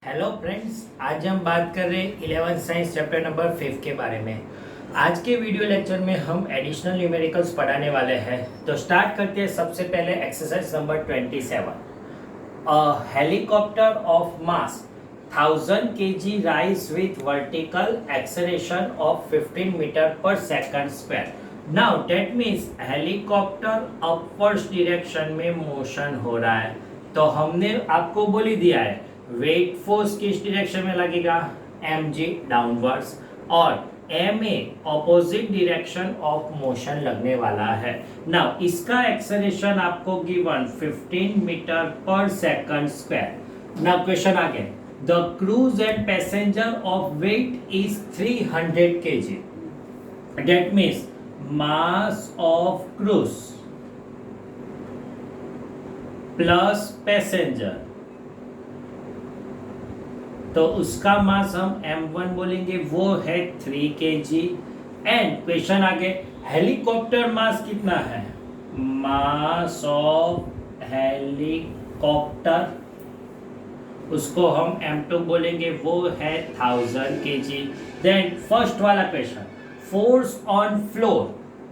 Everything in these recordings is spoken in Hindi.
हेलो फ्रेंड्स, आज हम बात कर रहे हैं 11th साइंस चैप्टर नंबर 5 के बारे में। आज के वीडियो लेक्चर में हम एडिशनल न्यूमेरिकल्स पढ़ाने वाले हैं। तो स्टार्ट करते हैं सबसे पहले exercise number 27। A helicopter of mass 1000 kg rise with vertical acceleration of 15 metre per second square. Now that means helicopter upwards direction में मोशन हो रहा है। तो हमने आपको बोल ही दिया है वेट फोर्स किस डायरेक्शन में लगेगा, mg डाउनवर्ड्स, और ma opposite direction of motion लगने वाला है। नाउ इसका एक्सेलरेशन आपको given 15 metre per second square. Now question आगे, the cruise and passenger of weight is 300 kg, that means mass of cruise plus passenger, तो उसका मास हम m1 बोलेंगे, वो है 3 kg। एंड क्वेश्चन आगे, हेलीकॉप्टर मास कितना है, मास ऑफ हेलीकॉप्टर, उसको हम m2 बोलेंगे, वो है 1000 kg। देन फर्स्ट वाला question, force on floor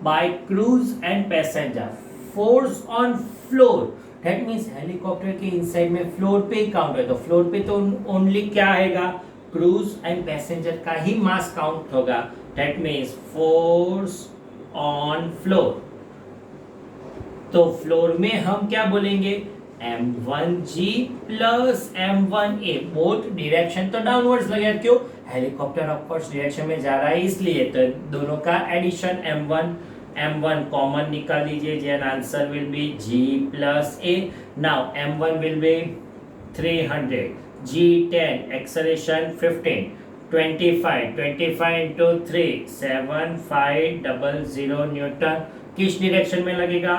bye cruise and passenger. Force on floor that means helicopter के इनसाइड में फ्लोर पे ही काउंट है, तो फ्लोर पे तो ओनली क्या आएगा, क्रूज एंड पैसेंजर का ही मास काउंट होगा। That means force on floor, तो फ्लोर में हम क्या बोलेंगे, m1g plus m1a। Both direction तो डाउनवर्ड्स लगेगा, क्यों, हेलीकॉप्टर अपवर्ड्स डायरेक्शन में जा रहा है इसलिए। तो दोनों का एडिशन m1 कॉमन निकाल लीजिए, then answer will be g plus a। Now m1 will be 300, g 10, acceleration 15, 25 into 3 7500 newton किस डायरेक्शन में लगेगा,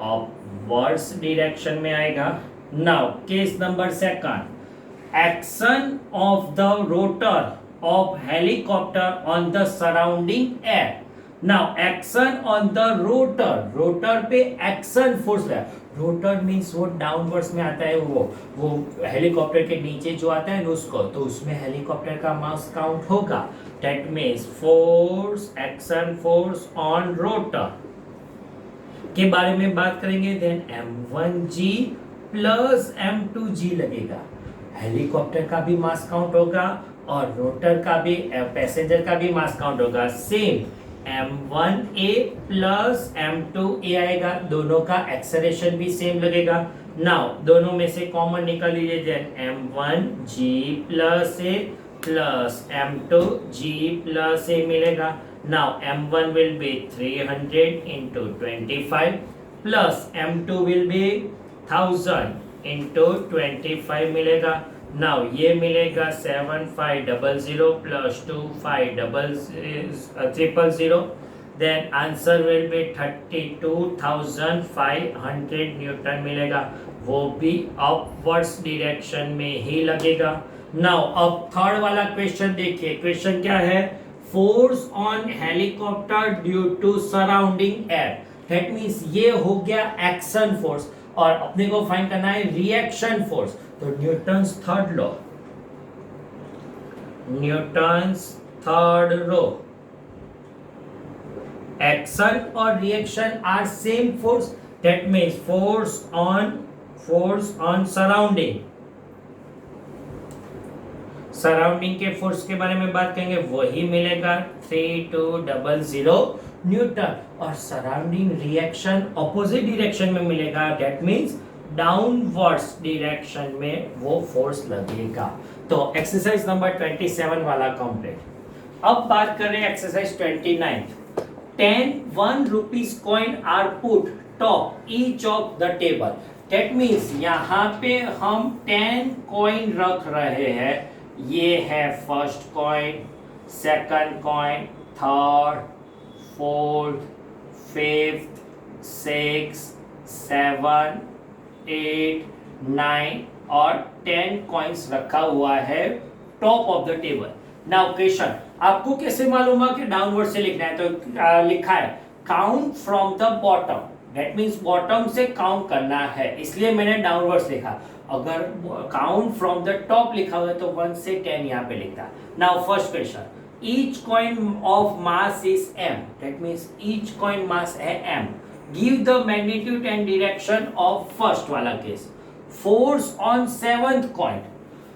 अपवर्ड्स डायरेक्शन में आएगा। Now case number second, action of the rotor of helicopter on the surrounding air. Now action on the rotor, rotor पे एक्शन फोर्स है, रोटर मींस वो डाउनवर्ड्स में आता है, वो हेलीकॉप्टर के नीचे जो आता है ना उसको, तो उसमें हेलीकॉप्टर का मास काउंट होगा। That means force, action force on rotor के बारे में बात करेंगे। देन m1g प्लस m2g लगेगा, हेलीकॉप्टर का भी मास काउंट होगा और रोटर का भी, पैसेंजर का भी मास काउंट होगा। सेम m1a प्लस m2a आएगा, दोनों का एक्सेलरेशन भी सेम लगेगा। नाउ दोनों में से कॉमन निकाल लीजिए, then m1g plus a plus m2g plus a मिलेगा। Now m1 will be 300 into 25 plus m2 will be 1000 into 25 मिलेगा। नाउ ये मिलेगा 7500 plus 25000, then answer will be 32500 newton मिलेगा, वो भी अपवर्ड्स डायरेक्शन में ही लगेगा। नाउ अब थर्ड वाला क्वेश्चन देखिए, क्वेश्चन क्या है, force on helicopter due to surrounding air. That means ये हो गया एक्शन फोर्स और अपने को फाइंड करना है रिएक्शन फोर्स। तो Newton's third law, Newton's third law, action और reaction are same force. That means force on surrounding के फोर्स के बारे में बात करेंगे, वही मिलेगा 3200 न्यूटन, और सराउंडिंग रिएक्शन ऑपोजिट डायरेक्शन में मिलेगा, दैट मींस डाउनवर्ड्स डायरेक्शन में वो फोर्स लगेगा। तो एक्सरसाइज नंबर 27 वाला कंप्लीट। अब बात कर रहे हैं exercise 29। 10 1 rupees coin are put top each of the table। That means यहाँ पे हम 10 कॉइन रख रहे हैं, ये है first coin, second coin, third, fourth, fifth, 6, 7, 8, 9 और 10 कॉइन्स रखा हुआ है top of the table. Now question, आपको कैसे मालूम है कि डाउनवर्ड से लिखना है, तो लिखा है count from the bottom, that means bottom से काउंट करना है, इसलिए मैंने डाउनवर्ड्स लिखा। अगर काउंट फ्रॉम द टॉप लिखा हुआ है तो 1 से 10 यहाँ पे लिखता है. Now first question, each coin of mass is m, that means each coin mass है m. Give the magnitude and direction of first वाला case. Force on seventh coin,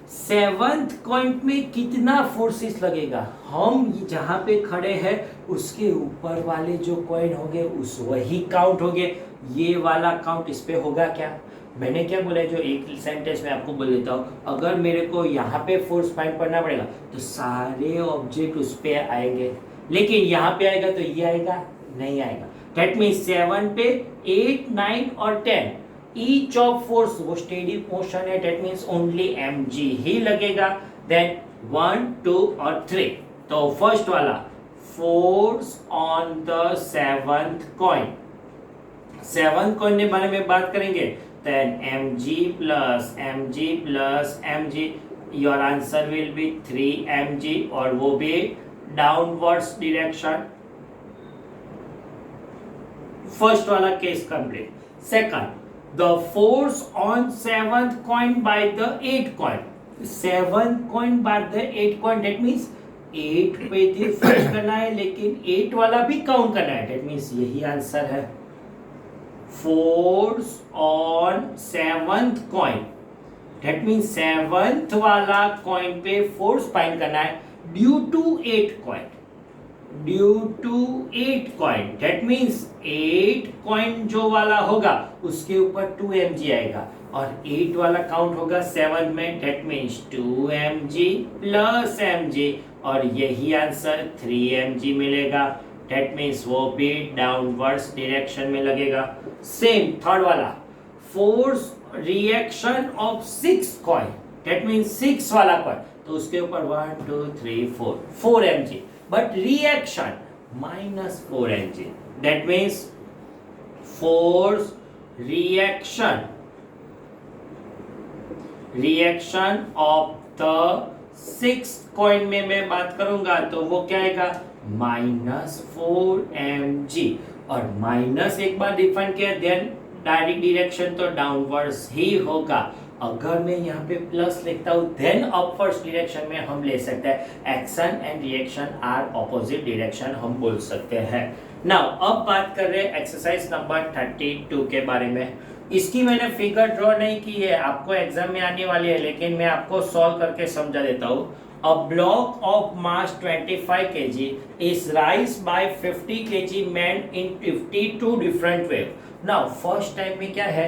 seventh coin में कितना फोर्सेस लगेगा? हम जहां पे खड़े हैं उसके ऊपर वाले जो कॉइन होंगे उस वही काउंट होंगे. ये वाला काउंट इस पे होगा क्या? मैंने क्या बोला है, जो एक सेंटेंस में आपको बोल देता हूँ. अगर मेरे को यहाँ पे फोर्स फाइंड करना पड़ेगा तो सारे ऑब्जेक्ट उस पे आएंगे, लेकिन यहाँ पे आएगा तो ये आएगा नहीं आएगा. दैट मीन्स 7 पे 8, 9 और 10 ईच ऑफ फोर्स वो स्टेडी मोशन है. दैट मीन्स ओनली mg ही लगेगा. देन 1, 2 और 3. तो फर्स्ट वाला force on the seventh coin, seventh coin के बारे में बात करेंगे. then mg plus mg plus mg, your answer will be 3 mg और वो भी डाउनवर्ड्स डायरेक्शन. फर्स्ट वाला case complete. Second, the force on seventh coin by the 8th coin, seventh coin by the 8th coin. That means 8 पे भी फोर्स करना है लेकिन 8 वाला भी काउंट करना है. दैट मीन्स यही आंसर है. Force on seventh coin, that means seventh वाला कॉइन पे फोर्स फाइंड करना है due to 8th coin, due to 8th coin. That means 8 coin जो वाला होगा उसके ऊपर 2 mg आएगा और 8 वाला काउंट होगा 7 में. That means 2 mg plus mg और यही आंसर 3 mg मिलेगा. दैट मीन्स वो भी डाउनवर्ड्स डायरेक्शन में लगेगा. सेम थर्ड वाला, force reaction of 6 coin, that means 6 वाला कॉइन तो उसके ऊपर 1, 2, 3, 4 mg, but reaction -4 mg. That means force reaction of the 6th coin में मैं बात करूंगा तो वो क्या आएगा? -4 mg. और माइनस एक बार डिफाइन किया देन डायरेक्ट डायरेक्शन तो डाउनवर्ड्स ही होगा. अगर मैं यहाँ पे प्लस लिखता हूँ देन अपवर्ड्स डायरेक्शन में हम ले सकते हैं. Action and reaction are opposite direction हम बोल सकते हैं. नाउ अब बात कर रहे हैं एक्सरसाइज नंबर 32 के बारे में. इसकी मैंने फिगर ड्रॉ नहीं की है, आपको एग्जाम में आने वाली है, लेकिन मैं आपको सॉल्व करके समझा देता हूँ. A block of mass 25 kg is raised by 50 kg man in 52 different ways. Now first time में क्या है,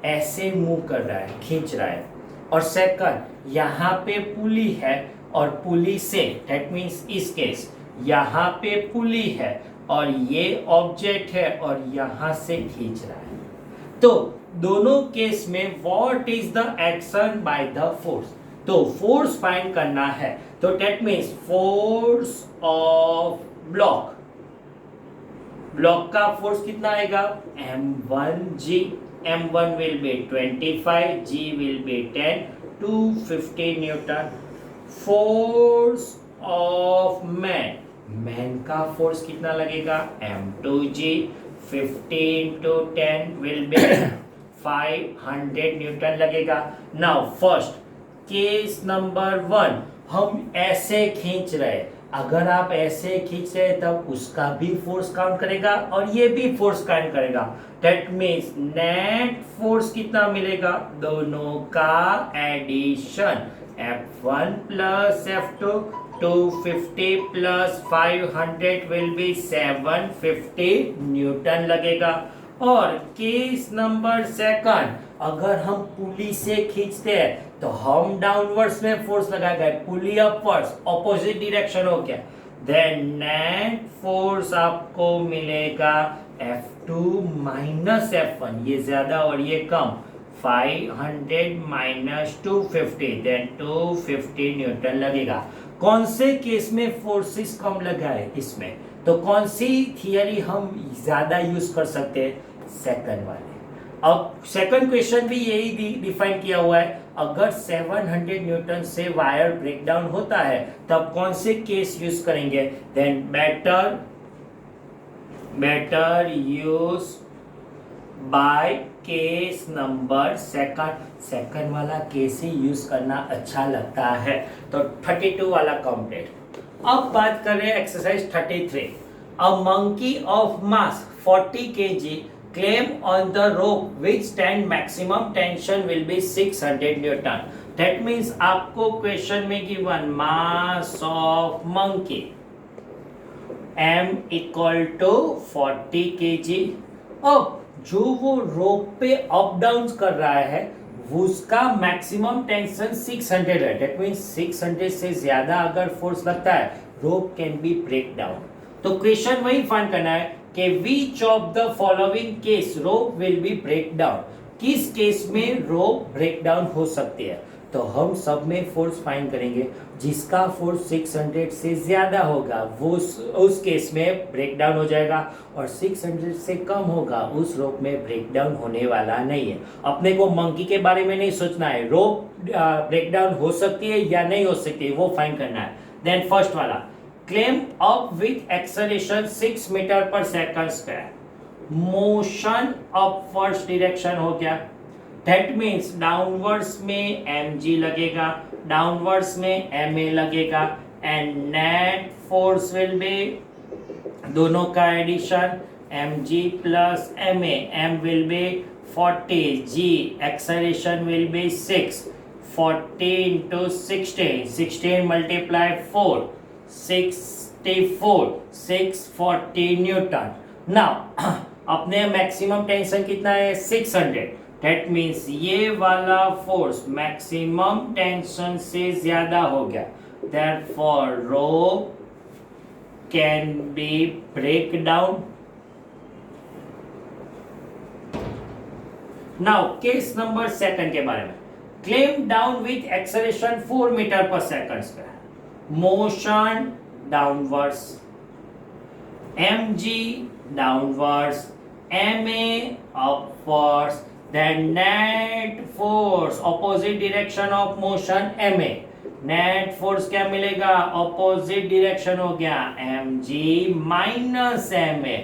ऐसे मूव कर रहा है, खींच रहा है. और सेकंड यहाँ पे पुली है और पुली से, that means इस केस यहाँ पे पुली है और ये ऑब्जेक्ट है और यहाँ से खींच रहा है. तो दोनों केस में what is the action by the force? तो फोर्स फाइंड करना है. तो that means force of block, block का फोर्स कितना आएगा? m1g. m1 will B 25, g will be 10, 250 Newton. Force of man, man का फोर्स कितना लगेगा? m2g. 15 to 10 will be 500 Newton लगेगा. नाउ फर्स्ट केस नंबर 1, हम ऐसे खींच रहे. अगर आप ऐसे खींच रहे तब उसका भी फोर्स काउंट करेगा और ये भी फोर्स काउंट करेगा. दैट मीन्स नेट फोर्स कितना मिलेगा? दोनों का addition F1 plus F2, 250 plus 500 will be 750 newton लगेगा. और केस नंबर सेकंड, अगर हम पुली से खींचते हैं तो हम डाउनवर्ड्स में फोर्स लगाएंगे, पुली अपवर्ड्स ऑपोजिट डायरेक्शन हो गया. देन नेट फोर्स आपको मिलेगा F2 माइनस F1, ये ज्यादा और ये कम, 500 माइनस 250, देन 250 न्यूटन लगेगा. कौन से केस में फोर्सेस कम लगा है इसमें? तो कौन सी थियरी हम ज्यादा यूज कर सकते हैं? सेकंड वाले. अब सेकंड क्वेश्चन भी यही डिफाइन किया हुआ है. अगर 700 न्यूटन से वायर ब्रेकडाउन होता है तब कौन से केस यूज करेंगे? Then better use by case number second. Second वाला केस ही यूज करना अच्छा लगता है। तो 32 वाला कंप्लीट। अब बात कर रहे हैं exercise 33। A monkey of mass 40 kg claim on the rope which stand maximum tension will be 600 Newton. That means आपको क्वेश्चन में given mass of monkey m equal to 40 kg। अब जो वो रोप पे अप डाउन कर रहा है उसका मैक्सिमम टेंशन 600 है। दैट मींस 600 से ज्यादा अगर फोर्स लगता है rope can be break down. तो क्वेश्चन वही फाइंड करना है कि which of the following case rope will be break down, किस केस में रोप ब्रेक डाउन हो सकती है। तो हम सब में फोर्स फाइंड करेंगे, जिसका फोर्स 600 से ज्यादा होगा वो उस केस में ब्रेक डाउन हो जाएगा, और 600 से कम होगा उस रोप में ब्रेक डाउन होने वाला नहीं है। अपने को मंकी के बारे में नहीं सोचना है, रोप ब्रेक डाउन हो सकती है या नहीं हो सकती है वो फाइंड करना है। देन फर्स्ट वाला climb up with acceleration 6 metre per second square, motion upwards direction हो गया। दैट मीन्स डाउनवर्ड्स में mg लगेगा, डाउनवर्ड्स में ma लगेगा, and net force will be दोनों का addition mg plus ma, m will be 40, g acceleration will be 6, 40 into 16, 16 multiply 4, 64, 640 newton. Now अपने मैक्सिमम टेंशन कितना है 600। दैट मीन्स ये वाला फोर्स मैक्सिमम टेंशन से ज्यादा हो गया, therefore rope can be break down. Now case number second के बारे में, climb down with acceleration 4 metre per second square, motion downwards, mg downwards, ma upwards, then net force opposite direction of motion ma, net force क्या मिलेगा ऑपोजिट डायरेक्शन हो गया mg माइनस ma,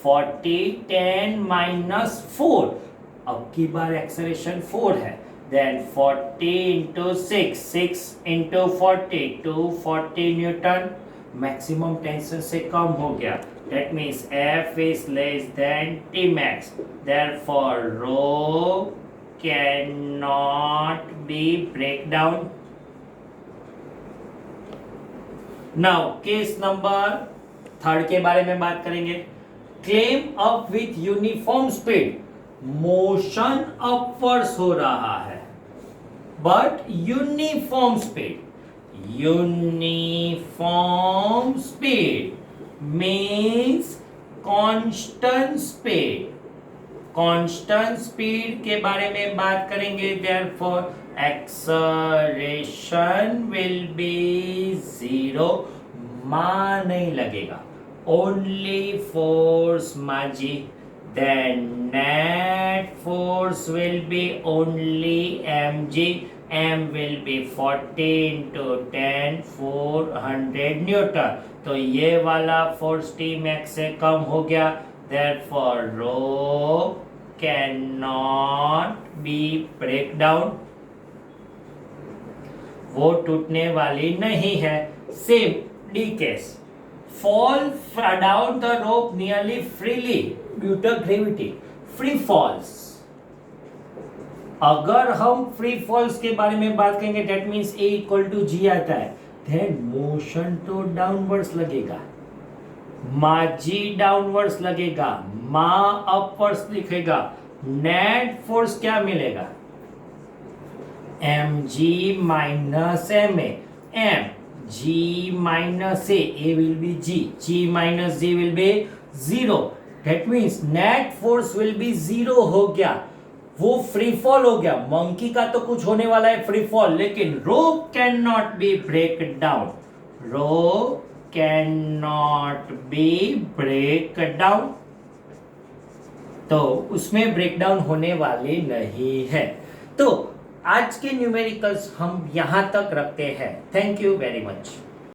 40 10 माइनस 4, अब की बार एक्सेलरेशन 4 है, then 40 into 6, 6 into 40, 240 newton. Maximum tension से कम हो गया, that means F is less than Tmax, therefore rho cannot be breakdown. Now case number third के बारे में बात करेंगे, claim up with uniform speed, motion upwards हो रहा है but uniform speed, uniform speed means constant speed, constant speed के बारे में बात करेंगे, therefore acceleration will be 0, मां नहीं लगेगा, only force माजी, then net force will be only mg, m will be 40 into 10 400 Newton. तो ये वाला फोर्स टी मैक्स से कम हो गया, therefore rho cannot be break down, वो टूटने वाली नहीं है। Same D case, fall down the rope nearly freely due to gravity, free falls। अगर हम फ्री फॉल्स के बारे में बात करेंगे that means A equal to g आता है, देन मोशन तो डाउनवर्ड्स लगेगा, मा जी डाउनवर्ड्स लगेगा, मा अपवर्ड्स लिखेगा, नेट फोर्स क्या मिलेगा mg minus ma, m g minus a will be g minus g will be 0, that means net force will B 0 हो गया, वो फ्री फॉल हो गया। मंकी का तो कुछ होने वाला है फ्री फॉल, लेकिन rope can not be break down, rope can not be break down, तो उसमें ब्रेक डाउन होने वाली नहीं है। तो आज के न्यूमेरिकल्स हम यहां तक रखते हैं। Thank you very much.